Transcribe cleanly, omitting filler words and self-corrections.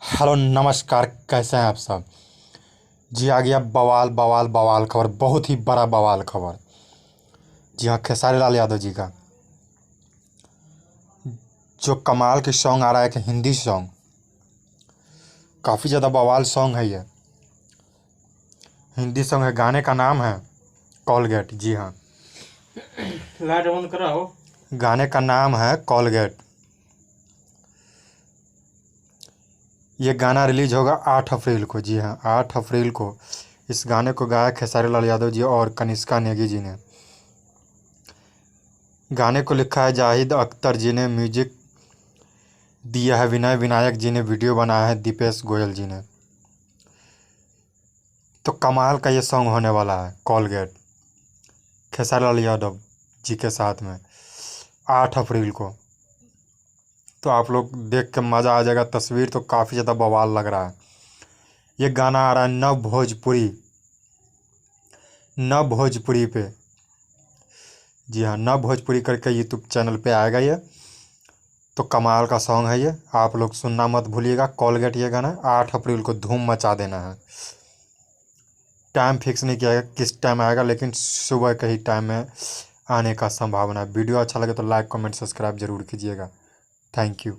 Hello नमस्कार, कैसे हैं आप सब। जी आ गया बवाल बवाल बवाल खबर, बहुत ही बड़ा बवाल खबर। जी हाँ, खेसारी लाल यादव जी का जो कमाल की सॉन्ग आ रहा है कि हिंदी सॉन्ग, काफ़ी ज़्यादा बवाल सॉन्ग है ये। हिंदी सॉन्ग है, गाने का नाम है कॉलगेट। जी हाँ, लाइट बंद कराओ। गाने का नाम है कॉलगेट। ये गाना रिलीज होगा 8 अप्रैल को। जी हाँ, 8 अप्रैल को इस गाने को गाया खेसारी लाल यादव जी और कनिष्का नेगी जी ने। गाने को लिखा है जाहिद अख्तर जी ने, म्यूजिक दिया है विनय विनायक जी ने, वीडियो बनाया है दीपेश गोयल जी ने। तो कमाल का ये सॉन्ग होने वाला है कॉलगेट, खेसारी लाल यादव जी के साथ में 8 अप्रैल को। तो आप लोग देख के मज़ा आ जाएगा। तस्वीर तो काफ़ी ज़्यादा बवाल लग रहा है। ये गाना आ रहा है नव भोजपुरी पे। जी हाँ, नव भोजपुरी करके यूट्यूब चैनल पे आएगा ये। तो कमाल का सॉन्ग है ये, आप लोग सुनना मत भूलिएगा। कॉलगेट ये गाना 8 अप्रैल को धूम मचा देना है। टाइम फिक्स नहीं किया गया किस टाइम आएगा, लेकिन सुबह के ही टाइम में आने का संभावना है। वीडियो अच्छा लगे तो लाइक कमेंट सब्सक्राइब जरूर कीजिएगा। Thank you.